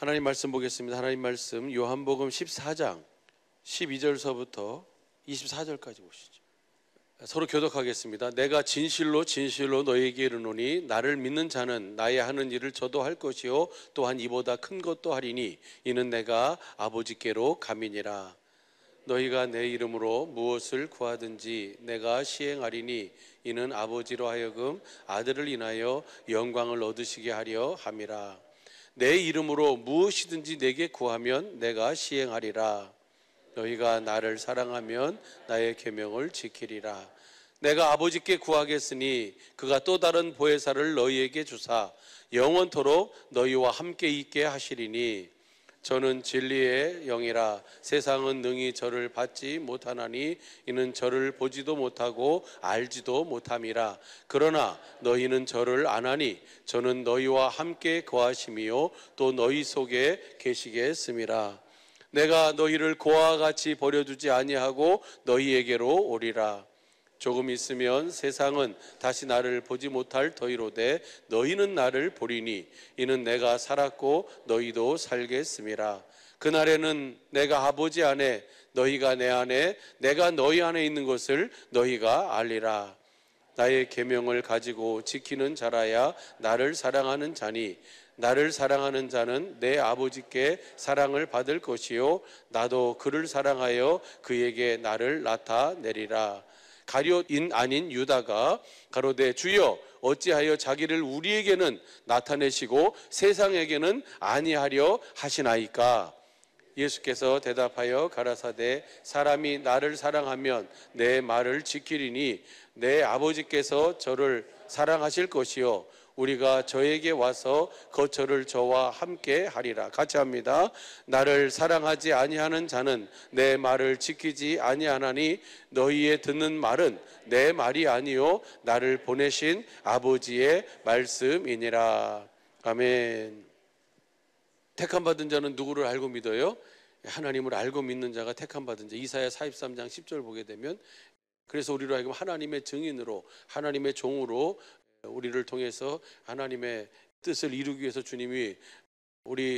하나님 말씀 보겠습니다. 하나님 말씀 요한복음 14장 12절서부터 24절까지 보시죠. 서로 교독하겠습니다. 내가 진실로 진실로 너희에게 이르노니 나를 믿는 자는 나의 하는 일을 저도 할 것이요 또한 이보다 큰 것도 하리니 이는 내가 아버지께로 감이니라. 너희가 내 이름으로 무엇을 구하든지 내가 시행하리니 이는 아버지로 하여금 아들을 인하여 영광을 얻으시게 하려 함이라. 내 이름으로 무엇이든지 내게 구하면 내가 시행하리라. 너희가 나를 사랑하면 나의 계명을 지키리라. 내가 아버지께 구하겠으니 그가 또 다른 보혜사를 너희에게 주사 영원토록 너희와 함께 있게 하시리니 저는 진리의 영이라. 세상은 능히 저를 받지 못하나니 이는 저를 보지도 못하고 알지도 못함이라. 그러나 너희는 저를 아나니 저는 너희와 함께 거하심이요 또 너희 속에 계시겠음이라. 내가 너희를 고아와 같이 버려두지 아니하고 너희에게로 오리라. 조금 있으면 세상은 다시 나를 보지 못할 터이로되 너희는 나를 보리니 이는 내가 살았고 너희도 살겠음이라. 그날에는 내가 아버지 안에 너희가 내 안에 내가 너희 안에 있는 것을 너희가 알리라. 나의 계명을 가지고 지키는 자라야 나를 사랑하는 자니 나를 사랑하는 자는 내 아버지께 사랑을 받을 것이요 나도 그를 사랑하여 그에게 나를 나타내리라. 가룟인 아닌 유다가 가로되 주여 어찌하여 자기를 우리에게는 나타내시고 세상에게는 아니하려 하시나이까. 예수께서 대답하여 가라사대 사람이 나를 사랑하면 내 말을 지키리니 내 아버지께서 저를 사랑하실 것이요 우리가 저에게 와서 거처를 저와 함께 하리라. 같이 합니다. 나를 사랑하지 아니하는 자는 내 말을 지키지 아니하나니 너희의 듣는 말은 내 말이 아니요 나를 보내신 아버지의 말씀이니라. 아멘. 택함 받은 자는 누구를 알고 믿어요? 하나님을 알고 믿는 자가 택함 받은 자. 이사야 43장 10절 보게 되면 그래서 우리로 하여금 하나님의 증인으로 하나님의 종으로 우리를 통해서 하나님의 뜻을 이루기 위해서 주님이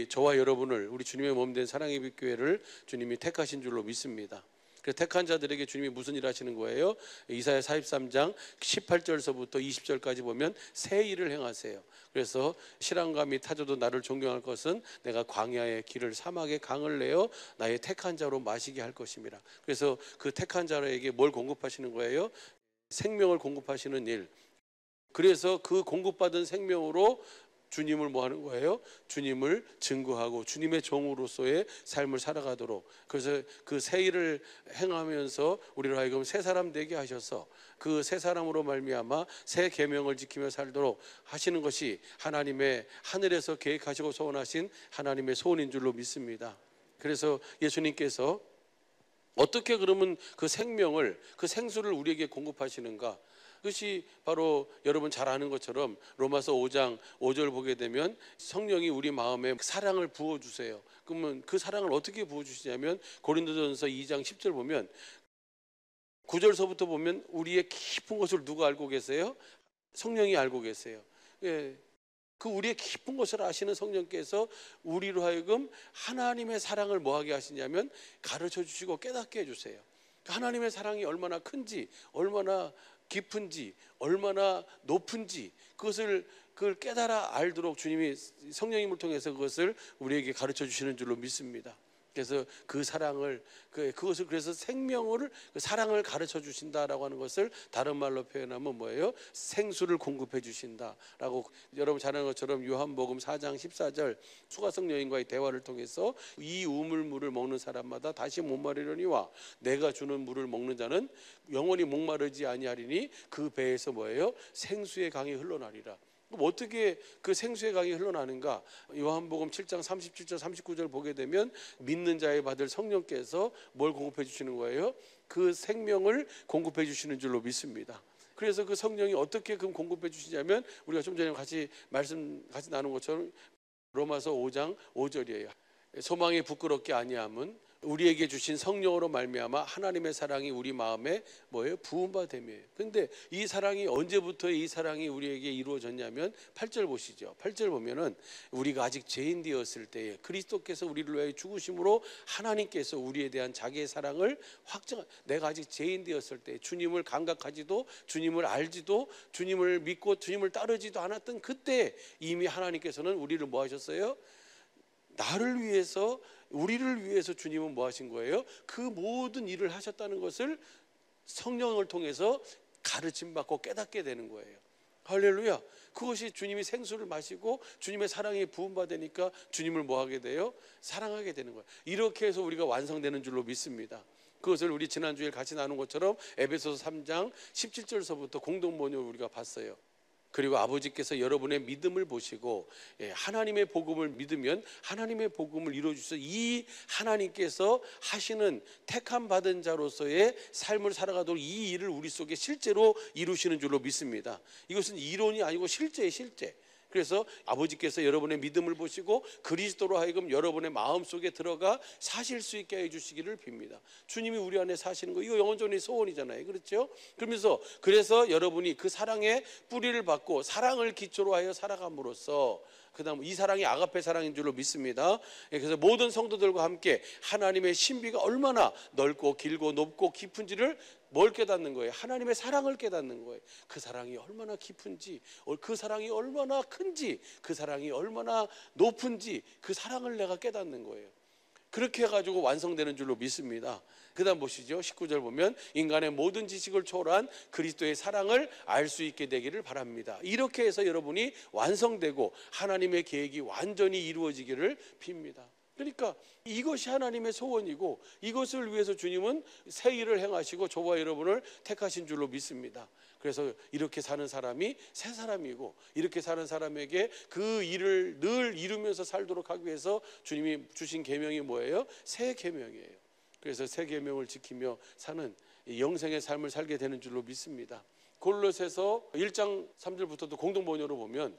저와 여러분을 우리 주님의 몸된 사랑의 빛교회를 주님이 택하신 줄로 믿습니다. 그래서 택한 자들에게 주님이 무슨 일 하시는 거예요? 이사야 43장 18절서부터 20절까지 보면 새 일을 행하세요. 그래서 실랑감이 타져도 나를 존경할 것은 내가 광야의 길을 사막의 강을 내어 나의 택한 자로 마시게 할 것입니다. 그래서 그 택한 자에게 뭘 공급하시는 거예요? 생명을 공급하시는 일. 그래서 그 공급받은 생명으로 주님을 뭐 하는 거예요? 주님을 증거하고 주님의 종으로서의 삶을 살아가도록. 그래서 그 새 일을 행하면서 우리로 하여금 새 사람 되게 하셔서 그 새 사람으로 말미암아 새 계명을 지키며 살도록 하시는 것이 하나님의 하늘에서 계획하시고 소원하신 하나님의 소원인 줄로 믿습니다. 그래서 예수님께서 어떻게 그러면 그 생명을 그 생수를 우리에게 공급하시는가? 그것이 바로 여러분 잘 아는 것처럼 로마서 5장 5절 보게 되면 성령이 우리 마음에 사랑을 부어주세요. 그러면 그 사랑을 어떻게 부어주시냐면 고린도전서 2장 10절 보면 9절서부터 보면 우리의 깊은 것을 누가 알고 계세요? 성령이 알고 계세요. 예. 그 우리의 깊은 것을 아시는 성령께서 우리로 하여금 하나님의 사랑을 뭐하게 하시냐면 가르쳐 주시고 깨닫게 해주세요. 하나님의 사랑이 얼마나 큰지 얼마나 깊은지 얼마나 높은지 그걸 깨달아 알도록 주님이 성령님을 통해서 그것을 우리에게 가르쳐 주시는 줄로 믿습니다. 그래서 그 사랑을 그것을 그래서 생명을 그 사랑을 가르쳐 주신다라고 하는 것을 다른 말로 표현하면 뭐예요? 생수를 공급해 주신다라고. 여러분 잘 아는 것처럼 요한복음 4장 14절 수가성 여인과의 대화를 통해서 이 우물물을 먹는 사람마다 다시 목마르려니와 내가 주는 물을 먹는 자는 영원히 목마르지 아니하리니 그 배에서 뭐예요? 생수의 강이 흘러나리라. 그럼 어떻게 그 생수의 강이 흘러나는가? 요한복음 7장 37절 39절 보게 되면 믿는 자에 받을 성령께서 뭘 공급해 주시는 거예요? 그 생명을 공급해 주시는 줄로 믿습니다. 그래서 그 성령이 어떻게 그럼 공급해 주시냐면 우리가 좀 전에 같이 나눈 것처럼 로마서 5장 5절이에요. 소망이 부끄럽게 아니함은 우리에게 주신 성령으로 말미암아 하나님의 사랑이 우리 마음에 뭐예요? 부은 바 됨이에요. 근데 이 사랑이 언제부터 이 사랑이 우리에게 이루어졌냐면 8절 보시죠. 8절 보면은 우리가 아직 죄인 되었을 때에 그리스도께서 우리를 위하여 죽으심으로 하나님께서 우리에 대한 자기의 사랑을 내가 아직 죄인 되었을 때 주님을 감각하지도 주님을 알지도 주님을 믿고 주님을 따르지도 않았던 그때 이미 하나님께서는 우리를 뭐 하셨어요? 나를 위해서, 우리를 위해서 주님은 뭐 하신 거예요? 그 모든 일을 하셨다는 것을 성령을 통해서 가르침 받고 깨닫게 되는 거예요. 할렐루야. 그것이 주님이 생수를 마시고 주님의 사랑이 부음받으니까 주님을 뭐 하게 돼요? 사랑하게 되는 거예요. 이렇게 해서 우리가 완성되는 줄로 믿습니다. 그것을 우리 지난주에 같이 나눈 것처럼 에베소서 3장 17절서부터 공동 번역을 우리가 봤어요. 그리고 아버지께서 여러분의 믿음을 보시고 하나님의 복음을 믿으면 하나님의 복음을 이루어주셔서 이 하나님께서 하시는 택함 받은 자로서의 삶을 살아가도록 이 일을 우리 속에 실제로 이루시는 줄로 믿습니다. 이것은 이론이 아니고 실제예요, 실제. 그래서 아버지께서 여러분의 믿음을 보시고 그리스도로 하여금 여러분의 마음속에 들어가 사실 수 있게 해주시기를 빕니다. 주님이 우리 안에 사시는 거, 이거 영원전의 소원이잖아요. 그렇죠? 그래서 여러분이 그 사랑의 뿌리를 받고 사랑을 기초로 하여 살아감으로써 그 다음 이 사랑이 아가페 사랑인 줄로 믿습니다. 그래서 모든 성도들과 함께 하나님의 신비가 얼마나 넓고 길고 높고 깊은지를 뭘 깨닫는 거예요? 하나님의 사랑을 깨닫는 거예요. 그 사랑이 얼마나 깊은지, 그 사랑이 얼마나 큰지, 그 사랑이 얼마나 높은지 그 사랑을 내가 깨닫는 거예요. 그렇게 해가지고 완성되는 줄로 믿습니다. 그 다음 보시죠. 19절 보면 인간의 모든 지식을 초월한 그리스도의 사랑을 알 수 있게 되기를 바랍니다. 이렇게 해서 여러분이 완성되고 하나님의 계획이 완전히 이루어지기를 빕니다. 그러니까 이것이 하나님의 소원이고 이것을 위해서 주님은 새 일을 행하시고 저와 여러분을 택하신 줄로 믿습니다. 그래서 이렇게 사는 사람이 새 사람이고 이렇게 사는 사람에게 그 일을 늘 이루면서 살도록 하기 위해서 주님이 주신 계명이 뭐예요? 새 계명이에요. 그래서 새 계명을 지키며 사는 영생의 삶을 살게 되는 줄로 믿습니다. 골로새서 1장 3절부터도 공동 번역으로 보면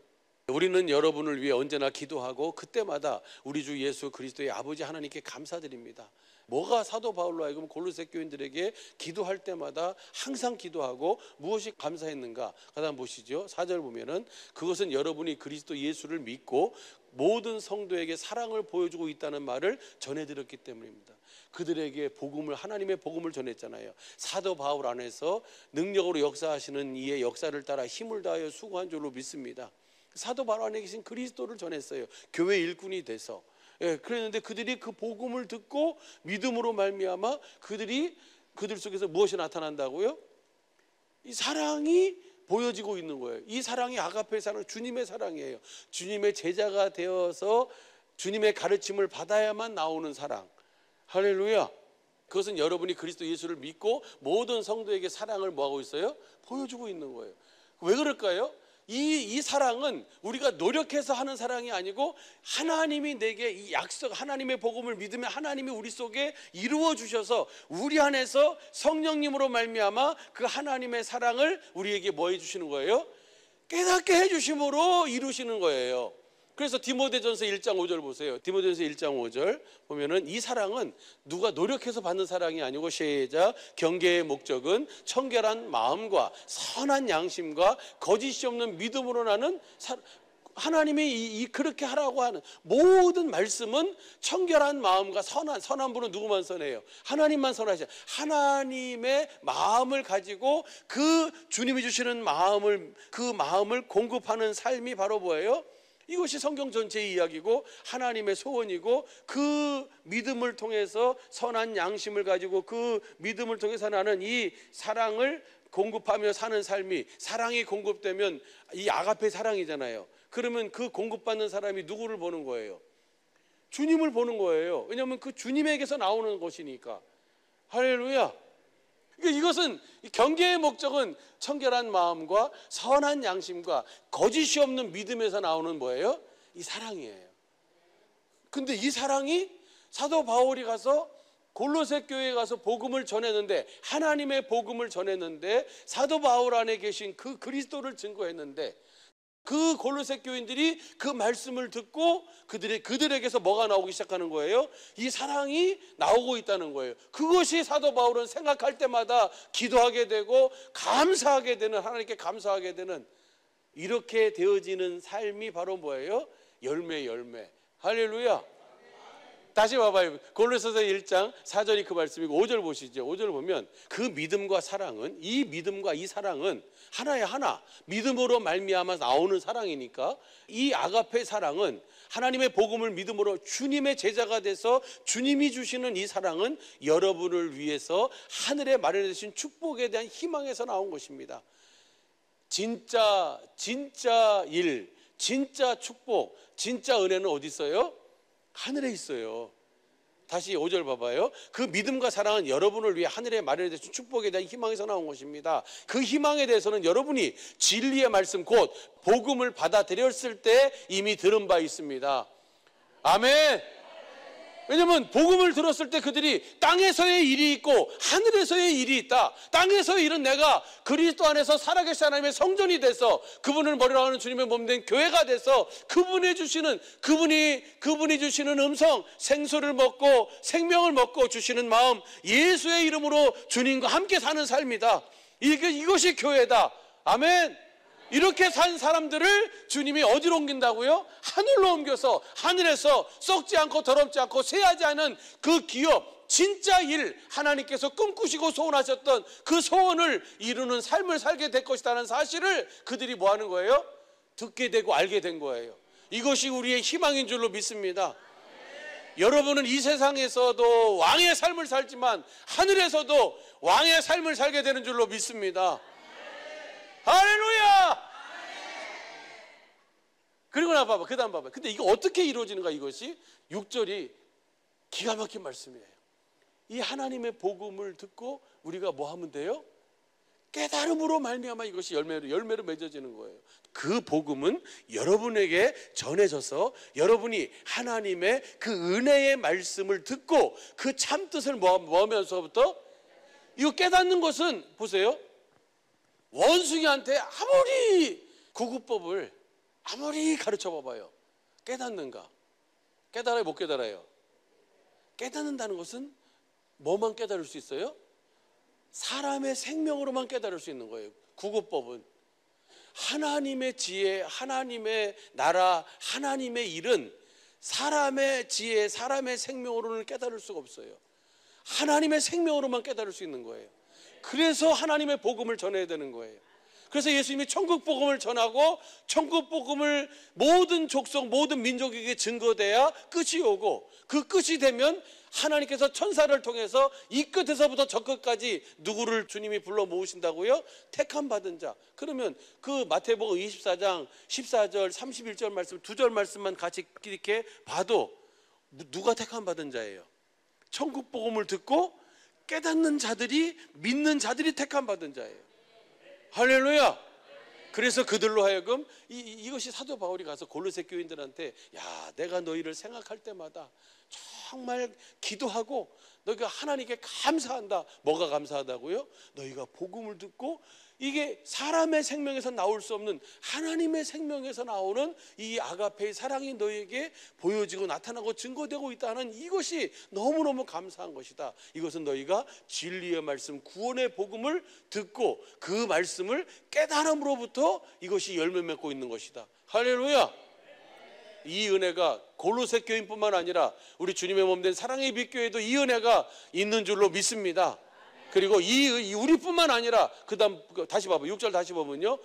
우리는 여러분을 위해 언제나 기도하고 그때마다 우리 주 예수 그리스도의 아버지 하나님께 감사드립니다. 뭐가 사도 바울로 하여금 골로새 교인들에게 기도할 때마다 항상 기도하고 무엇이 감사했는가? 그다음 보시죠. 4절 보면은 그것은 여러분이 그리스도 예수를 믿고 모든 성도에게 사랑을 보여주고 있다는 말을 전해드렸기 때문입니다. 그들에게 복음을, 하나님의 복음을 전했잖아요. 사도 바울 안에서 능력으로 역사하시는 이의 역사를 따라 힘을 다하여 수고한 줄로 믿습니다. 사도 바울 안에 계신 그리스도를 전했어요. 교회 일꾼이 돼서. 그랬는데 그들이 그 복음을 듣고 믿음으로 말미암아 그들 속에서 무엇이 나타난다고요? 이 사랑이 보여지고 있는 거예요. 이 사랑이 아가페 사랑, 주님의 사랑이에요. 주님의 제자가 되어서 주님의 가르침을 받아야만 나오는 사랑. 할렐루야. 그것은 여러분이 그리스도 예수를 믿고 모든 성도에게 사랑을 뭐하고 있어요? 보여주고 있는 거예요. 왜 그럴까요? 이 사랑은 우리가 노력해서 하는 사랑이 아니고 하나님이 내게 이 약속, 하나님의 복음을 믿으면 하나님이 우리 속에 이루어 주셔서 우리 안에서 성령님으로 말미암아 그 하나님의 사랑을 우리에게 뭐 해주시는 거예요? 깨닫게 해주심으로 이루시는 거예요. 그래서 디모데전서 1장 5절 보세요. 디모데전서 1장 5절 보면은 이 사랑은 누가 노력해서 받는 사랑이 아니고 시작 경계의 목적은 청결한 마음과 선한 양심과 거짓이 없는 믿음으로 나는 하나님이 그렇게 하라고 하는 모든 말씀은 청결한 마음과 선한 분은 누구만 선해요? 하나님만 선하시죠. 하나님의 마음을 가지고 그 주님이 주시는 그 마음을 공급하는 삶이 바로 뭐예요? 이것이 성경 전체의 이야기고 하나님의 소원이고 그 믿음을 통해서 선한 양심을 가지고 그 믿음을 통해서 나는 이 사랑을 공급하며 사는 삶이 사랑이 공급되면 이 아가페 사랑이잖아요. 그러면 그 공급받는 사람이 누구를 보는 거예요? 주님을 보는 거예요. 왜냐하면 그 주님에게서 나오는 것이니까. 할렐루야. 이것은 경계의 목적은 청결한 마음과 선한 양심과 거짓이 없는 믿음에서 나오는 뭐예요? 이 사랑이에요. 근데 이 사랑이 사도 바울이 가서 골로새 교회에 가서 복음을 전했는데 하나님의 복음을 전했는데 사도 바울 안에 계신 그 그리스도를 증거했는데 그 골로새 교인들이 그 말씀을 듣고 그들에게서 뭐가 나오기 시작하는 거예요? 이 사랑이 나오고 있다는 거예요. 그것이 사도 바울은 생각할 때마다 기도하게 되고 감사하게 되는, 하나님께 감사하게 되는, 이렇게 되어지는 삶이 바로 뭐예요? 열매. 할렐루야. 다시 봐봐요. 골로새서 1장 4절이 그 말씀이고 5절 보시죠. 5절 보면 그 믿음과 사랑은, 이 믿음과 이 사랑은 하나의 하나, 믿음으로 말미암아 나오는 사랑이니까 이 아가페 사랑은 하나님의 복음을 믿음으로 주님의 제자가 돼서 주님이 주시는 이 사랑은 여러분을 위해서 하늘에 마련해 주신 축복에 대한 희망에서 나온 것입니다. 진짜 일, 진짜 축복, 진짜 은혜는 어디 있어요? 하늘에 있어요. 다시 5절 봐봐요. 그 믿음과 사랑은 여러분을 위해 하늘에 마련해 주신 축복에 대한 희망에서 나온 것입니다. 그 희망에 대해서는 여러분이 진리의 말씀 곧 복음을 받아들였을 때 이미 들은 바 있습니다. 아멘. 왜냐하면 복음을 들었을 때 그들이 땅에서의 일이 있고 하늘에서의 일이 있다. 땅에서의 일은 내가 그리스도 안에서 살아계신 하나님의 성전이 돼서 그분을 머리로 하는 주님의 몸된 교회가 돼서 그분이 주시는 음성, 생수를 먹고 생명을 먹고 주시는 마음, 예수의 이름으로 주님과 함께 사는 삶이다. 이것이 교회다. 아멘. 이렇게 산 사람들을 주님이 어디로 옮긴다고요? 하늘로 옮겨서 하늘에서 썩지 않고 더럽지 않고 쇠하지 않은 그 기업, 진짜 일, 하나님께서 꿈꾸시고 소원하셨던 그 소원을 이루는 삶을 살게 될 것이라는 사실을 그들이 뭐 하는 거예요? 듣게 되고 알게 된 거예요. 이것이 우리의 희망인 줄로 믿습니다. 여러분은 이 세상에서도 왕의 삶을 살지만 하늘에서도 왕의 삶을 살게 되는 줄로 믿습니다. 할렐루야! 그리고 나 봐봐. 그 다음 봐봐. 근데 이거 어떻게 이루어지는가, 이것이? 6절이 기가 막힌 말씀이에요. 이 하나님의 복음을 듣고 우리가 뭐 하면 돼요? 깨달음으로 말미암아 이것이 열매로 맺어지는 거예요. 그 복음은 여러분에게 전해져서 여러분이 하나님의 그 은혜의 말씀을 듣고 그 참뜻을 뭐하면서부터 이거 깨닫는 것은 보세요. 원숭이한테 아무리 구구법을 아무리 가르쳐 봐봐요. 깨닫는가? 깨달아요? 못 깨달아요? 깨닫는다는 것은 뭐만 깨달을 수 있어요? 사람의 생명으로만 깨달을 수 있는 거예요. 구구법은. 하나님의 지혜, 하나님의 나라, 하나님의 일은 사람의 지혜, 사람의 생명으로는 깨달을 수가 없어요. 하나님의 생명으로만 깨달을 수 있는 거예요. 그래서 하나님의 복음을 전해야 되는 거예요. 그래서 예수님이 천국 복음을 전하고 천국 복음을 모든 족속, 모든 민족에게 증거돼야 끝이 오고 그 끝이 되면 하나님께서 천사를 통해서 이 끝에서부터 저 끝까지 누구를 주님이 불러 모으신다고요? 택함 받은 자. 그러면 그 마태복음 24장 14절 31절 말씀 두 절 말씀만 같이 이렇게 봐도 누가 택함 받은 자예요? 천국 복음을 듣고 깨닫는 자들이, 믿는 자들이 택함 받은 자예요. 할렐루야. 그래서 그들로 하여금 이것이 사도 바울이 가서 골로새 교인들한테, 야, 내가 너희를 생각할 때마다 정말 기도하고 너희가 하나님께 감사한다. 뭐가 감사하다고요? 너희가 복음을 듣고 이게 사람의 생명에서 나올 수 없는 하나님의 생명에서 나오는 이 아가페의 사랑이 너희에게 보여지고 나타나고 증거되고 있다는 이것이 너무너무 감사한 것이다. 이것은 너희가 진리의 말씀, 구원의 복음을 듣고 그 말씀을 깨달음으로부터 이것이 열매 맺고 있는 것이다. 할렐루야. 이 은혜가 골로새 교인뿐만 아니라 우리 주님의 몸된 사랑의 빛교회도 이 은혜가 있는 줄로 믿습니다. 그리고 우리뿐만 아니라 그다음 다시 봐봐. 6절 다시 보면요.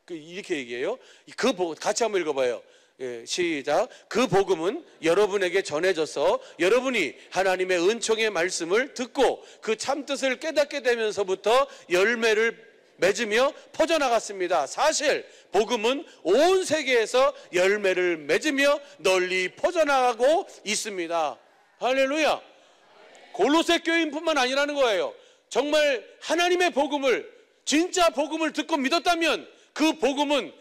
이렇게 얘기해요. 그 복음 같이 한번 읽어봐요. 예, 시작. 그 복음은 여러분에게 전해져서 여러분이 하나님의 은총의 말씀을 듣고 그 참뜻을 깨닫게 되면서부터 열매를 맺으며 퍼져나갔습니다. 사실 복음은 온 세계에서 열매를 맺으며 널리 퍼져나가고 있습니다. 할렐루야. 골로새 교인뿐만 아니라는 거예요. 정말 하나님의 복음을, 진짜 복음을 듣고 믿었다면 그 복음은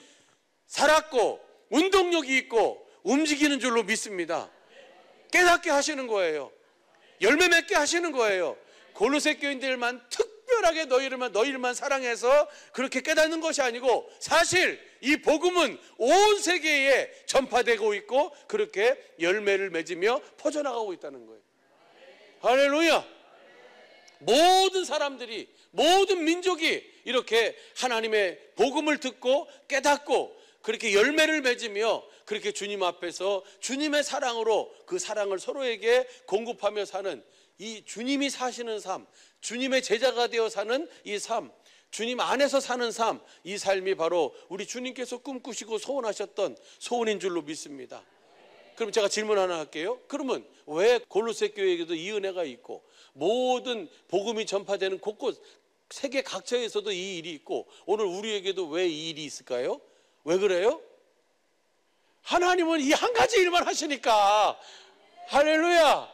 살았고 운동력이 있고 움직이는 줄로 믿습니다. 깨닫게 하시는 거예요. 열매 맺게 하시는 거예요. 골로새 교인들만 특별하게 너희들만 사랑해서 그렇게 깨닫는 것이 아니고 사실 이 복음은 온 세계에 전파되고 있고 그렇게 열매를 맺으며 퍼져나가고 있다는 거예요. 할렐루야. 모든 사람들이, 모든 민족이 이렇게 하나님의 복음을 듣고 깨닫고 그렇게 열매를 맺으며 그렇게 주님 앞에서 주님의 사랑으로 그 사랑을 서로에게 공급하며 사는 이 주님이 사시는 삶, 주님의 제자가 되어 사는 이 삶, 주님 안에서 사는 삶, 이 삶이 바로 우리 주님께서 꿈꾸시고 소원하셨던 소원인 줄로 믿습니다. 그럼 제가 질문 하나 할게요. 그러면 왜 골로새 교회에게도 이 은혜가 있고 모든 복음이 전파되는 곳곳 세계 각처에서도 이 일이 있고 오늘 우리에게도 왜 이 일이 있을까요? 왜 그래요? 하나님은 이 한 가지 일만 하시니까. 할렐루야.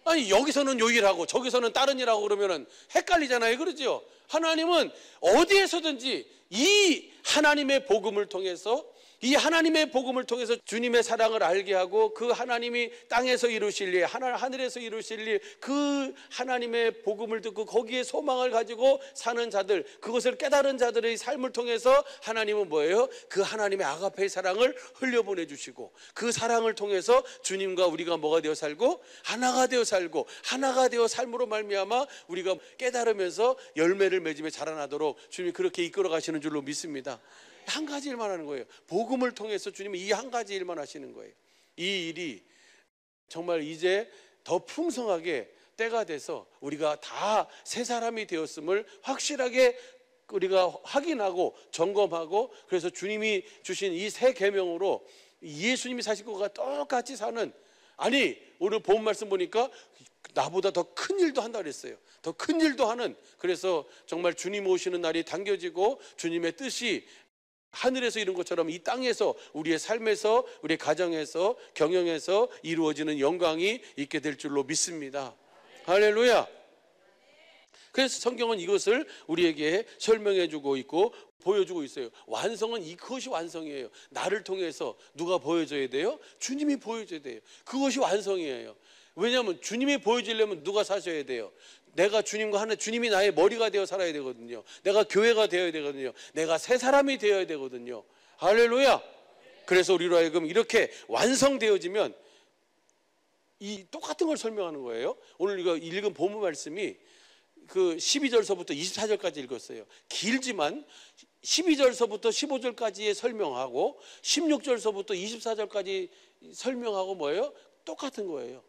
아니 여기서는 요 일하고 저기서는 다른 일하고 그러면은 헷갈리잖아요. 그러죠? 하나님은 어디에서든지 이 하나님의 복음을 통해서, 이 하나님의 복음을 통해서 주님의 사랑을 알게 하고 그 하나님이 땅에서 이루실 일, 하늘에서 이루실 일, 그 하나님의 복음을 듣고 거기에 소망을 가지고 사는 자들, 그것을 깨달은 자들의 삶을 통해서 하나님은 뭐예요? 그 하나님의 아가페의 사랑을 흘려보내 주시고 그 사랑을 통해서 주님과 우리가 뭐가 되어 살고 하나가 되어 살고 하나가 되어 삶으로 말미암아 우리가 깨달으면서 열매를 맺으며 자라나도록 주님이 그렇게 이끌어 가시는 줄로 믿습니다. 한 가지 일만 하는 거예요. 복음을 통해서 주님은 이 한 가지 일만 하시는 거예요. 이 일이 정말 이제 더 풍성하게 때가 돼서 우리가 다 새 사람이 되었음을 확실하게 우리가 확인하고 점검하고, 그래서 주님이 주신 이 새 계명으로 예수님이 사신 것과 똑같이 사는, 아니 오늘 본 말씀 보니까 나보다 더 큰 일도 한다 그랬어요. 더 큰 일도 하는, 그래서 정말 주님 오시는 날이 당겨지고 주님의 뜻이 하늘에서 이룬 것처럼 이 땅에서 우리의 삶에서 우리의 가정에서 경영에서 이루어지는 영광이 있게 될 줄로 믿습니다. 할렐루야. 그래서 성경은 이것을 우리에게 설명해 주고 있고 보여주고 있어요. 완성은 이것이 완성이에요. 나를 통해서 누가 보여줘야 돼요? 주님이 보여줘야 돼요. 그것이 완성이에요. 왜냐하면 주님이 보여주려면 누가 사셔야 돼요? 내가 주님과 하나, 주님이 나의 머리가 되어 살아야 되거든요. 내가 교회가 되어야 되거든요. 내가 새 사람이 되어야 되거든요. 할렐루야. 그래서 우리로 하여금 이렇게 완성되어지면 이 똑같은 걸 설명하는 거예요. 오늘 이거 읽은 본문 말씀이 그 12절서부터 24절까지 읽었어요. 길지만 12절서부터 15절까지의 설명하고 16절서부터 24절까지 설명하고 뭐예요? 똑같은 거예요.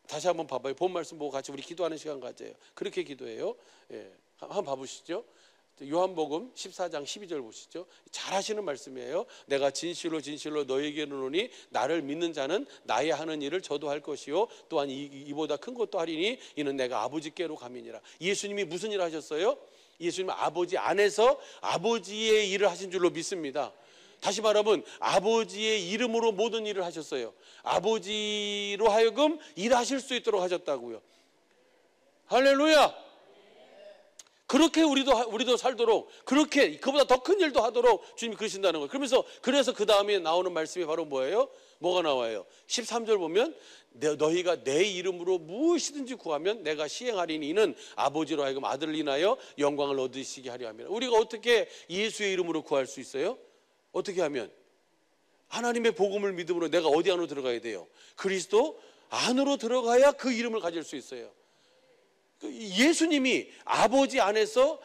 다시 한번 봐봐요. 본 말씀 보고 같이 우리 기도하는 시간 가져요. 그렇게 기도해요. 예. 한번 봐보시죠. 요한복음 14장 12절 보시죠. 잘 하시는 말씀이에요. 내가 진실로 진실로 너희에게 이르노니 나를 믿는 자는 나의 하는 일을 저도 할 것이요 또한 이보다 큰 것도 하리니 이는 내가 아버지께로 감이니라. 예수님이 무슨 일을 하셨어요? 예수님은 아버지 안에서 아버지의 일을 하신 줄로 믿습니다. 다시 말하면 아버지의 이름으로 모든 일을 하셨어요. 아버지로 하여금 일하실 수 있도록 하셨다고요. 할렐루야. 그렇게 우리도 살도록, 그렇게 그보다 더 큰 일도 하도록 주님이 그러신다는 거예요. 그래서 그 다음에 나오는 말씀이 바로 뭐예요? 뭐가 나와요? 13절 보면 너희가 내 이름으로 무엇이든지 구하면 내가 시행하리니 이는 아버지로 하여금 아들을 인하여 영광을 얻으시게 하려 함이라. 우리가 어떻게 예수의 이름으로 구할 수 있어요? 어떻게 하면? 하나님의 복음을 믿음으로 내가 어디 안으로 들어가야 돼요? 그리스도 안으로 들어가야 그 이름을 가질 수 있어요. 예수님이 아버지 안에서,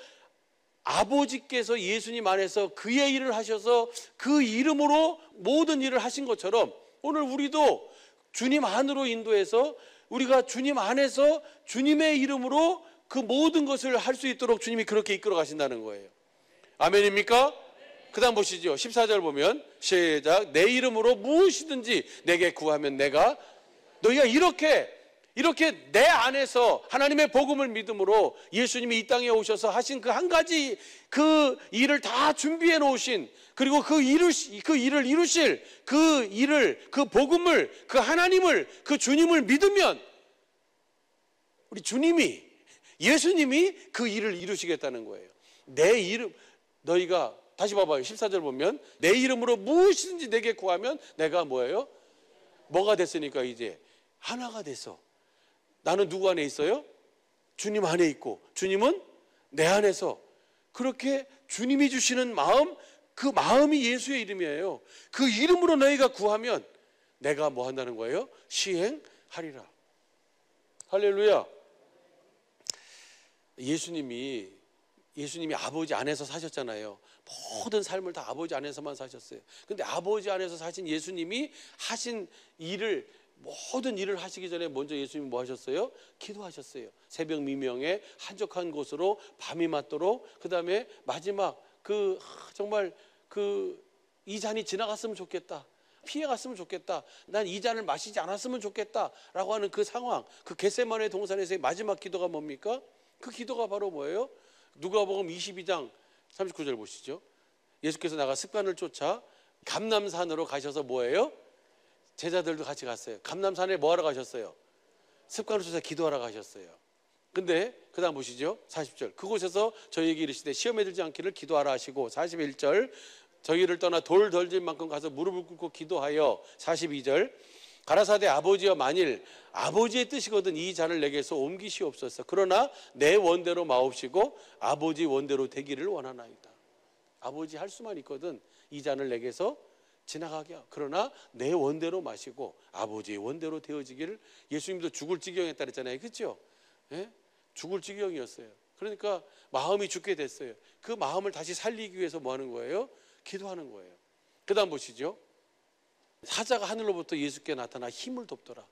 아버지께서 예수님 안에서 그의 일을 하셔서 그 이름으로 모든 일을 하신 것처럼 오늘 우리도 주님 안으로 인도해서 우리가 주님 안에서 주님의 이름으로 그 모든 것을 할 수 있도록 주님이 그렇게 이끌어 가신다는 거예요. 아멘입니까? 그 다음 보시죠. 14절 보면 시작. 내 이름으로 무엇이든지 내게 구하면 내가, 너희가 이렇게 내 안에서 하나님의 복음을 믿음으로 예수님이 이 땅에 오셔서 하신 그 한 가지 그 일을 다 준비해 놓으신, 그리고 그 일을 이루실 그 복음을, 그 하나님을, 그 주님을 믿으면 우리 주님이, 예수님이 그 일을 이루시겠다는 거예요. 내 이름, 너희가 다시 봐봐요. 14절 보면 내 이름으로 무엇이든지 내게 구하면 내가 뭐예요? 뭐가 됐으니까 이제 하나가 돼서, 나는 누구 안에 있어요? 주님 안에 있고 주님은 내 안에서, 그렇게 주님이 주시는 마음, 그 마음이 예수의 이름이에요. 그 이름으로 너희가 구하면 내가 뭐 한다는 거예요? 시행하리라. 할렐루야. 예수님이 아버지 안에서 사셨잖아요. 모든 삶을 다 아버지 안에서만 사셨어요. 근데 아버지 안에서 사신 예수님이 하신 일을, 모든 일을 하시기 전에 먼저 예수님이 뭐 하셨어요? 기도하셨어요. 새벽 미명에 한적한 곳으로 밤이 맞도록, 그 다음에 마지막 정말 이 잔이 지나갔으면 좋겠다, 피해갔으면 좋겠다, 난 이 잔을 마시지 않았으면 좋겠다 라고 하는 그 상황, 그 겟세마네 동산에서의 마지막 기도가 뭡니까? 그 기도가 바로 뭐예요? 누가복음 22장 39절 보시죠. 예수께서 나가 습관을 쫓아 감람산으로 가셔서 뭐예요? 제자들도 같이 갔어요. 감람산에 뭐 하러 가셨어요? 습관을 쫓아 기도하러 가셨어요. 근데 그 다음 보시죠. 40절. 그곳에서 저희에게 이르시되 시험에 들지 않기를 기도하라 하시고, 41절. 저희를 떠나 돌 덜질 만큼 가서 무릎을 꿇고 기도하여, 42절. 가라사대 아버지여, 만일 아버지의 뜻이거든 이 잔을 내게서 옮기시옵소서. 그러나 내 원대로 마옵시고 아버지 원대로 되기를 원하나이다. 아버지 할 수만 있거든 이 잔을 내게서 지나가게 하고, 그러나 내 원대로 마시고 아버지의 원대로 되어지기를. 예수님도 죽을 지경했다 그랬잖아요. 그렇죠? 예? 죽을 지경이었어요. 그러니까 마음이 죽게 됐어요. 그 마음을 다시 살리기 위해서 뭐 하는 거예요? 기도하는 거예요. 그 다음 보시죠. 사자가 하늘로부터 예수께 나타나 힘을 돕더라.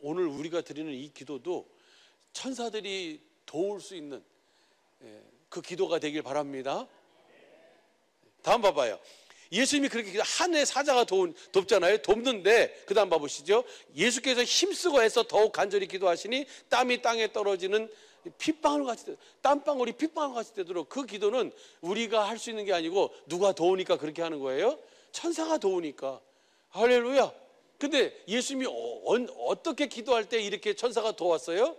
오늘 우리가 드리는 이 기도도 천사들이 도울 수 있는 그 기도가 되길 바랍니다. 다음 봐봐요. 예수님이 그렇게 하늘에 사자가 돕잖아요. 돕는데 그 다음 봐보시죠. 예수께서 힘쓰고 해서 더욱 간절히 기도하시니 땀이 땅에 떨어지는 핏방울 같이, 땀방울이 핏방울 같이 되도록. 그 기도는 우리가 할 수 있는 게 아니고 누가 도우니까 그렇게 하는 거예요? 천사가 도우니까. 할렐루야. 근데 예수님이 어떻게 기도할 때 이렇게 천사가 도왔어요?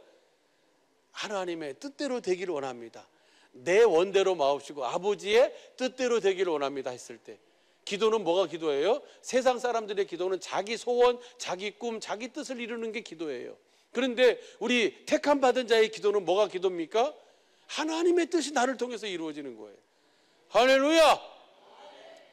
하나님의 뜻대로 되기를 원합니다. 내 원대로 마옵시고 아버지의 뜻대로 되기를 원합니다 했을 때. 기도는 뭐가 기도예요? 세상 사람들의 기도는 자기 소원, 자기 꿈, 자기 뜻을 이루는 게 기도예요. 그런데 우리 택함 받은 자의 기도는 뭐가 기도입니까? 하나님의 뜻이 나를 통해서 이루어지는 거예요. 할렐루야.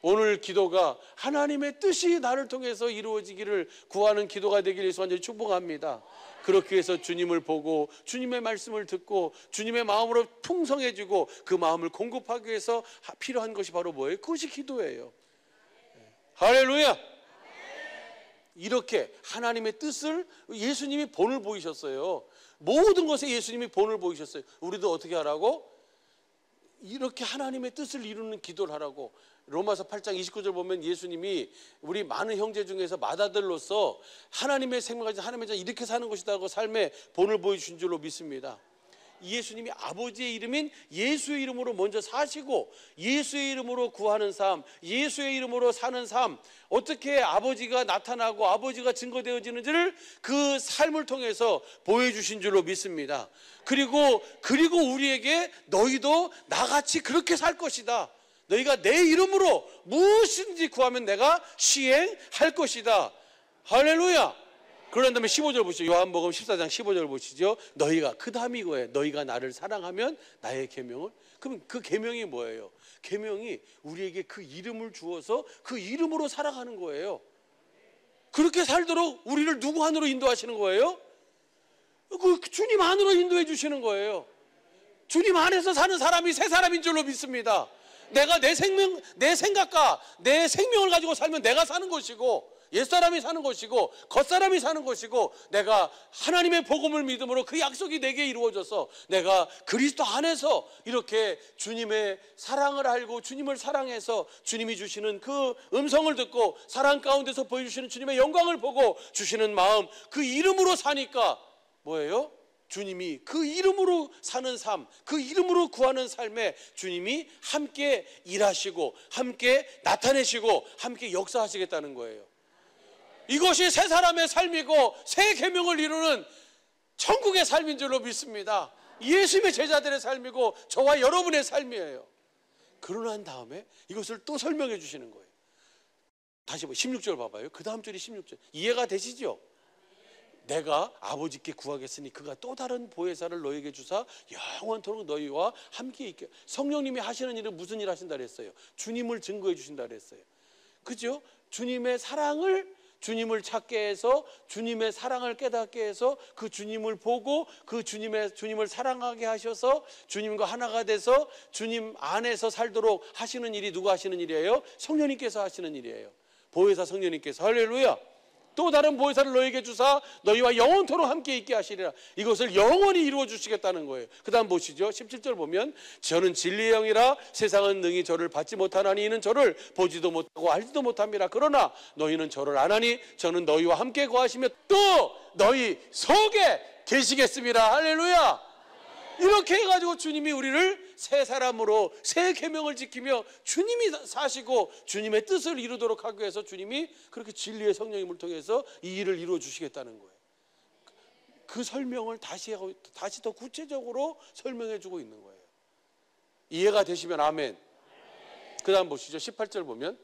오늘 기도가 하나님의 뜻이 나를 통해서 이루어지기를 구하는 기도가 되기를 예수 완전히 축복합니다. 그렇게 해서 주님을 보고 주님의 말씀을 듣고 주님의 마음으로 풍성해지고 그 마음을 공급하기 위해서 필요한 것이 바로 뭐예요? 그것이 기도예요. 할렐루야. 이렇게 하나님의 뜻을, 예수님이 본을 보이셨어요. 모든 것에 예수님이 본을 보이셨어요. 우리도 어떻게 하라고? 이렇게 하나님의 뜻을 이루는 기도를 하라고. 로마서 8장 29절 보면 예수님이 우리 많은 형제 중에서 맏아들로서 하나님의 생명을 가진 하나님의 자 이렇게 사는 것이다고 삶의 본을 보여주신 줄로 믿습니다. 예수님이 아버지의 이름인 예수의 이름으로 먼저 사시고 예수의 이름으로 구하는 삶, 예수의 이름으로 사는 삶, 어떻게 아버지가 나타나고 아버지가 증거되어지는지를 그 삶을 통해서 보여주신 줄로 믿습니다. 그리고 우리에게 너희도 나같이 그렇게 살 것이다. 너희가 내 이름으로 무엇인지 구하면 내가 시행할 것이다. 할렐루야. 그런 다음에 15절 보시죠. 요한복음 14장 15절 보시죠. 너희가, 그 다음이 이거예요. 너희가 나를 사랑하면 나의 계명을. 그럼 그 계명이 뭐예요? 계명이 우리에게 그 이름을 주어서 그 이름으로 살아가는 거예요. 그렇게 살도록 우리를 누구 안으로 인도하시는 거예요? 그 주님 안으로 인도해 주시는 거예요. 주님 안에서 사는 사람이 새 사람인 줄로 믿습니다. 내가 내 생각과 내 생명을 가지고 살면 내가 사는 것이고 옛사람이 사는 것이고 겉사람이 사는 것이고, 내가 하나님의 복음을 믿음으로 그 약속이 내게 이루어져서 내가 그리스도 안에서 이렇게 주님의 사랑을 알고 주님을 사랑해서 주님이 주시는 그 음성을 듣고 사랑 가운데서 보여주시는 주님의 영광을 보고 주시는 마음, 그 이름으로 사니까 뭐예요? 주님이 그 이름으로 사는 삶, 그 이름으로 구하는 삶에 주님이 함께 일하시고 함께 나타내시고 함께 역사하시겠다는 거예요. 이것이 새 사람의 삶이고 새 계명을 이루는 천국의 삶인 줄로 믿습니다. 예수님의 제자들의 삶이고 저와 여러분의 삶이에요. 그러고 난 다음에 이것을 또 설명해 주시는 거예요. 다시 16절 봐봐요. 그 다음 줄이 16절. 이해가 되시죠? 내가 아버지께 구하겠으니 그가 또 다른 보혜사를 너에게 주사 영원토록 너희와 함께 있게. 성령님이 하시는 일은 무슨 일 하신다 그랬어요? 주님을 증거해 주신다 그랬어요. 그죠? 주님의 사랑을, 주님을 찾게 해서 주님의 사랑을 깨닫게 해서 그 주님을 보고 그 주님을 사랑하게 하셔서 주님과 하나가 돼서 주님 안에서 살도록 하시는 일이 누가 하시는 일이에요? 성령님께서 하시는 일이에요. 보혜사 성령님께서. 할렐루야. 또 다른 보혜사를 너에게 주사 너희와 영원토록 함께 있게 하시리라. 이것을 영원히 이루어 주시겠다는 거예요. 그 다음 보시죠. 17절 보면 저는 진리의 영이라 세상은 능히 저를 받지 못하나니 이는 저를 보지도 못하고 알지도 못합니다. 그러나 너희는 저를 아나니 저는 너희와 함께 거하시며 또 너희 속에 계시겠습니다. 할렐루야. 이렇게 해가지고 주님이 우리를 새 사람으로 새 계명을 지키며 주님이 사시고 주님의 뜻을 이루도록 하기 위해서 주님이 그렇게 진리의 성령님을 통해서 이 일을 이루어 주시겠다는 거예요. 그 설명을 다시 더 구체적으로 설명해 주고 있는 거예요. 이해가 되시면 아멘. 그 다음 보시죠. 18절 보면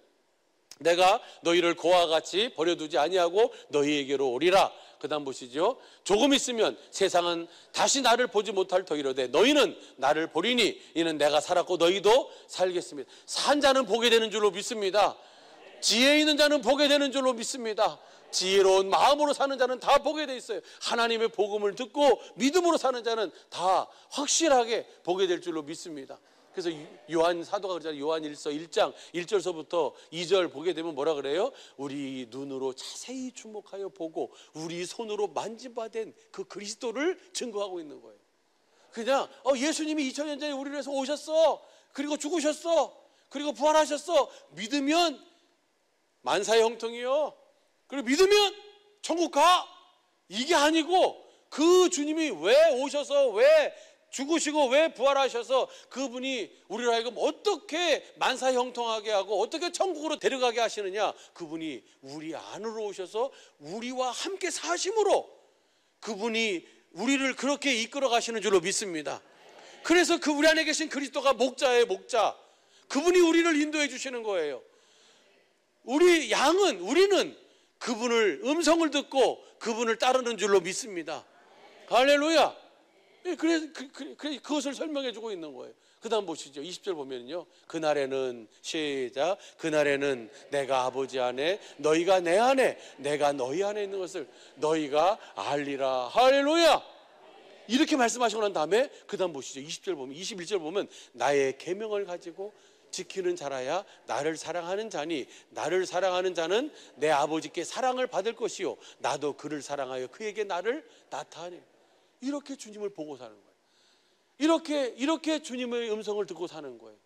내가 너희를 고와 같이 버려두지 아니하고 너희에게로 오리라. 그 다음 보시죠. 조금 있으면 세상은 다시 나를 보지 못할 터이로되 너희는 나를 보리니 이는 내가 살았고 너희도 살겠습니다. 산 자는 보게 되는 줄로 믿습니다. 지혜 있는 자는 보게 되는 줄로 믿습니다. 지혜로운 마음으로 사는 자는 다 보게 돼 있어요. 하나님의 복음을 듣고 믿음으로 사는 자는 다 확실하게 보게 될 줄로 믿습니다. 그래서 요한 사도가 그러잖아요. 요한일서 1장 1절서부터 2절 보게 되면 뭐라 그래요? 우리 눈으로 자세히 주목하여 보고 우리 손으로 만지받은 그 그리스도를 증거하고 있는 거예요. 그냥 예수님이 2000년 전에 우리를 위해서 오셨어. 그리고 죽으셨어. 그리고 부활하셨어. 믿으면 만사의 형통이요. 그리고 믿으면 천국 가. 이게 아니고 그 주님이 왜 오셔서 왜 죽으시고 왜 부활하셔서 그분이 우리로 하여금 어떻게 만사형통하게 하고 어떻게 천국으로 데려가게 하시느냐. 그분이 우리 안으로 오셔서 우리와 함께 사심으로 그분이 우리를 그렇게 이끌어 가시는 줄로 믿습니다. 그래서 그 우리 안에 계신 그리스도가 목자예요. 목자. 그분이 우리를 인도해 주시는 거예요. 우리는 그분을 음성을 듣고 그분을 따르는 줄로 믿습니다. 할렐루야. 그것을 설명해 주고 있는 거예요. 그 다음 보시죠. 20절 보면요. 그날에는 시작. 그날에는 내가 아버지 안에 너희가 내 안에 내가 너희 안에 있는 것을 너희가 알리라. 할렐루야. 이렇게 말씀하시고 난 다음에 그 다음 보시죠. 20절 보면 21절 보면 나의 계명을 가지고 지키는 자라야 나를 사랑하는 자니 나를 사랑하는 자는 내 아버지께 사랑을 받을 것이요 나도 그를 사랑하여 그에게 나를 나타내리. 이렇게 주님을 보고 사는 거예요. 이렇게 주님의 음성을 듣고 사는 거예요.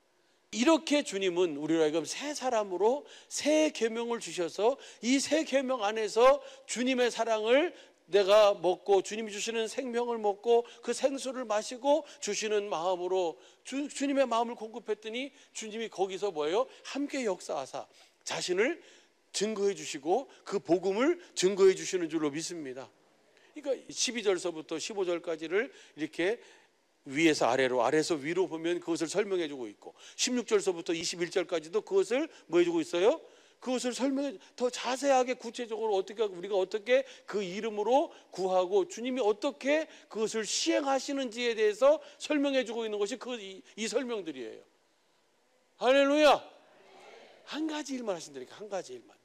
이렇게 주님은 우리로 하여금 새 사람으로 새 계명을 주셔서 이 새 계명 안에서 주님의 사랑을 내가 먹고 주님이 주시는 생명을 먹고 그 생수를 마시고 주시는 마음으로 주님의 마음을 공급했더니 주님이 거기서 뭐예요? 함께 역사하사 자신을 증거해 주시고 그 복음을 증거해 주시는 줄로 믿습니다. 그러니까 12절서부터 15절까지를 이렇게 위에서 아래로 아래에서 위로 보면 그것을 설명해 주고 있고 16절서부터 21절까지도 그것을 뭐 해주고 있어요? 그것을 설명해 더 자세하게 구체적으로 우리가 어떻게 그 이름으로 구하고 주님이 어떻게 그것을 시행하시는지에 대해서 설명해 주고 있는 것이 이 설명들이에요. 할렐루야. 한 가지 일만 하신다니까. 한 가지 일만.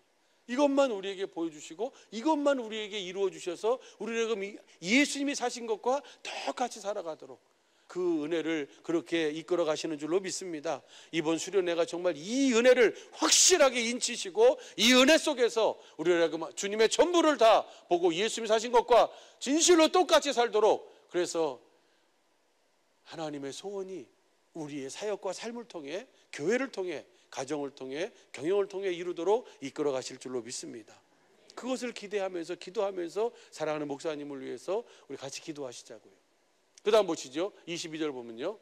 이것만 우리에게 보여주시고 이것만 우리에게 이루어 주셔서 우리가 예수님이 사신 것과 똑같이 살아가도록 그 은혜를 그렇게 이끌어 가시는 줄로 믿습니다. 이번 수련회가 정말 이 은혜를 확실하게 인치시고 이 은혜 속에서 우리가 주님의 전부를 다 보고 예수님이 사신 것과 진실로 똑같이 살도록 그래서 하나님의 소원이 우리의 사역과 삶을 통해 교회를 통해 가정을 통해 경영을 통해 이루도록 이끌어 가실 줄로 믿습니다. 그것을 기대하면서 기도하면서 사랑하는 목사님을 위해서 우리 같이 기도하시자고요. 그 다음 보시죠. 22절 보면요.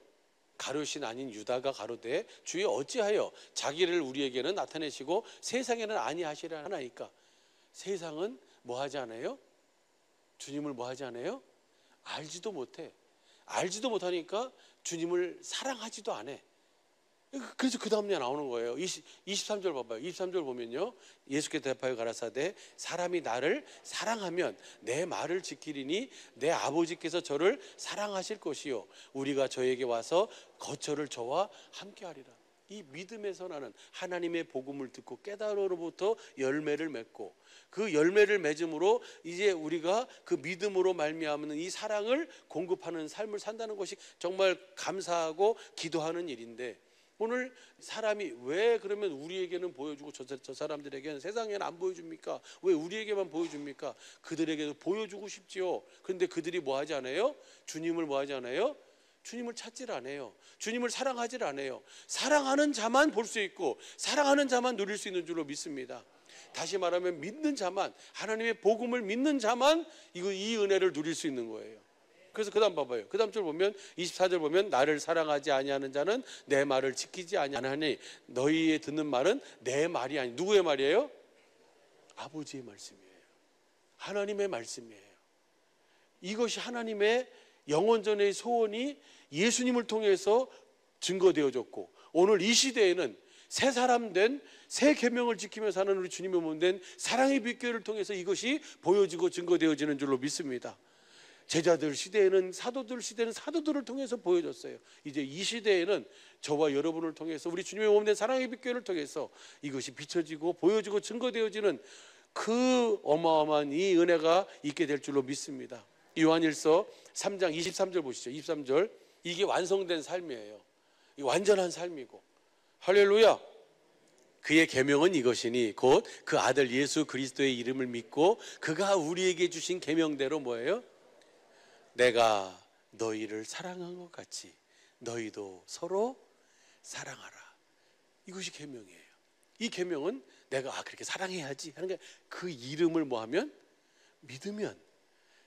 가룟이 아닌 유다가 가로되 주여 어찌하여 자기를 우리에게는 나타내시고 세상에는 아니하시려 하나이까. 세상은 뭐 하지 않아요? 주님을 뭐 하지 않아요? 알지도 못해. 알지도 못하니까 주님을 사랑하지도 않아. 그래서 그 다음날 나오는 거예요. 23절 봐봐요. 23절 보면요, 예수께서 대답하여 가라사대 사람이 나를 사랑하면 내 말을 지키리니 내 아버지께서 저를 사랑하실 것이요 우리가 저에게 와서 거처를 저와 함께하리라. 이 믿음에서 나는 하나님의 복음을 듣고 깨달음으로부터 열매를 맺고 그 열매를 맺음으로 이제 우리가 그 믿음으로 말미암는 이 사랑을 공급하는 삶을 산다는 것이 정말 감사하고 기도하는 일인데, 오늘 사람이 왜 그러면 우리에게는 보여주고 저 사람들에게는 세상에는 안 보여줍니까? 왜 우리에게만 보여줍니까? 그들에게도 보여주고 싶지요. 그런데 그들이 뭐 하지 않아요? 주님을 뭐 하지 않아요? 주님을 찾질 않아요. 주님을 사랑하질 않아요. 사랑하는 자만 볼 수 있고 사랑하는 자만 누릴 수 있는 줄로 믿습니다. 다시 말하면 믿는 자만, 하나님의 복음을 믿는 자만 이 은혜를 누릴 수 있는 거예요. 그래서 그 다음 봐봐요. 그 다음 절 보면 24절 보면 나를 사랑하지 아니하는 자는 내 말을 지키지 아니하니 너희의 듣는 말은 내 말이 아니 누구의 말이에요? 아버지의 말씀이에요. 하나님의 말씀이에요. 이것이 하나님의 영원전의 소원이 예수님을 통해서 증거되어졌고, 오늘 이 시대에는 새 사람 된 새 계명을 지키며 사는 우리 주님의 몸 된 사랑의 비결을 통해서 이것이 보여지고 증거되어지는 줄로 믿습니다. 제자들 시대에는 사도들 시대는 사도들을 통해서 보여줬어요. 이제 이 시대에는 저와 여러분을 통해서 우리 주님의 몸 된 사랑의 비결을 통해서 이것이 비춰지고 보여지고 증거되어지는 그 어마어마한 이 은혜가 있게 될 줄로 믿습니다. 요한일서 3장 23절 보시죠. 23절, 이게 완성된 삶이에요. 이 완전한 삶이고, 할렐루야. 그의 계명은 이것이니 곧 그 아들 예수 그리스도의 이름을 믿고 그가 우리에게 주신 계명대로 뭐예요? 내가 너희를 사랑한 것 같이 너희도 서로 사랑하라. 이것이 계명이에요. 이 계명은 내가 그렇게 사랑해야지 하는 게, 그 이름을 뭐하면? 믿으면.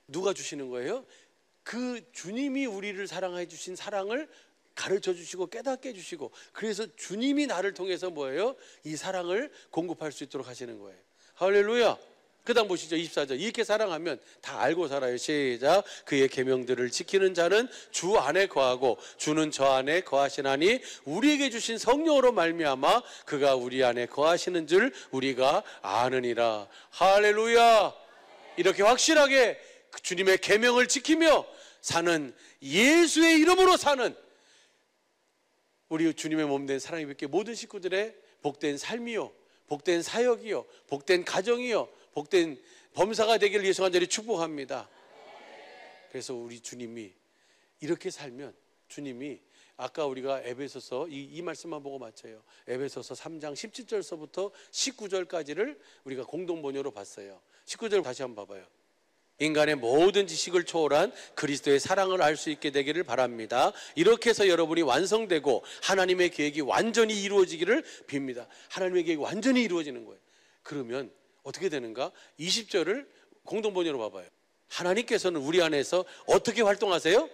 누가 주시는 거예요? 그 주님이 우리를 사랑해 주신 사랑을 가르쳐 주시고 깨닫게 해주시고, 그래서 주님이 나를 통해서 뭐예요? 이 사랑을 공급할 수 있도록 하시는 거예요. 할렐루야. 그 다음 보시죠. 24절, 이렇게 사랑하면 다 알고 살아요. 시작. 그의 계명들을 지키는 자는 주 안에 거하고 주는 저 안에 거하시나니 우리에게 주신 성령으로 말미암아 그가 우리 안에 거하시는 줄 우리가 아느니라. 할렐루야. 이렇게 확실하게 주님의 계명을 지키며 사는, 예수의 이름으로 사는 우리 주님의 몸된 사랑이 뵙게 모든 식구들의 복된 삶이요, 복된 사역이요, 복된 가정이요, 복된 범사가 되기를 예수 간절히 축복합니다. 그래서 우리 주님이 이렇게 살면, 주님이 아까 우리가 에베소서 이 말씀만 보고 맞춰요. 에베소서 3장 17절서부터 19절까지를 우리가 공동 번역으로 봤어요. 19절 다시 한번 봐봐요. 인간의 모든 지식을 초월한 그리스도의 사랑을 알 수 있게 되기를 바랍니다. 이렇게 해서 여러분이 완성되고 하나님의 계획이 완전히 이루어지기를 빕니다. 하나님의 계획이 완전히 이루어지는 거예요. 그러면 어떻게 되는가? 20절을 공동번역으로 봐봐요. 하나님께서는 우리 안에서 어떻게 활동하세요?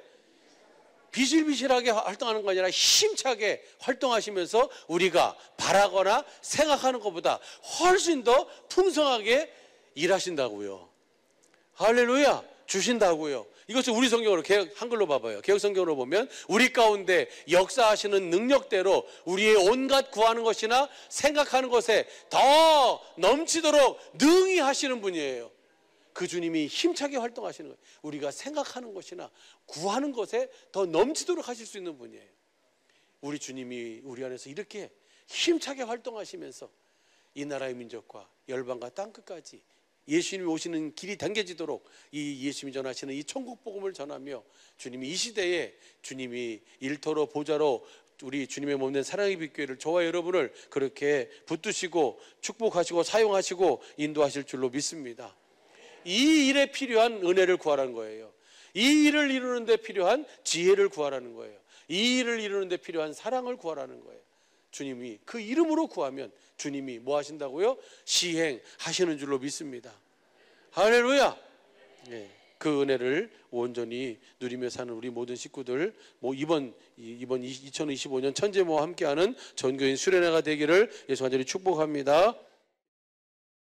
비실비실하게 활동하는 거 아니라 힘차게 활동하시면서 우리가 바라거나 생각하는 것보다 훨씬 더 풍성하게 일하신다고요. 할렐루야. 주신다고요. 이것을 우리 성경으로 한글로 봐봐요. 개역 성경으로 보면 우리 가운데 역사하시는 능력대로 우리의 온갖 구하는 것이나 생각하는 것에 더 넘치도록 능히 하시는 분이에요. 그 주님이 힘차게 활동하시는 거예요. 우리가 생각하는 것이나 구하는 것에 더 넘치도록 하실 수 있는 분이에요. 우리 주님이 우리 안에서 이렇게 힘차게 활동하시면서 이 나라의 민족과 열방과 땅끝까지 예수님이 오시는 길이 당겨지도록 이 예수님이 전하시는 이 천국 복음을 전하며, 주님이 이 시대에 주님이 일터로 보좌로 우리 주님의 몸된 사랑의 빛교회를, 저와 여러분을 그렇게 붙드시고 축복하시고 사용하시고 인도하실 줄로 믿습니다. 이 일에 필요한 은혜를 구하라는 거예요. 이 일을 이루는 데 필요한 지혜를 구하라는 거예요. 이 일을 이루는 데 필요한 사랑을 구하라는 거예요. 주님이 그 이름으로 구하면 주님이 뭐 하신다고요? 시행하시는 줄로 믿습니다. 할렐루야. 네, 그 은혜를 온전히 누리며 사는 우리 모든 식구들, 이번 2025년 천재모와 함께하는 전교인 수련회가 되기를 예수 간절히 축복합니다.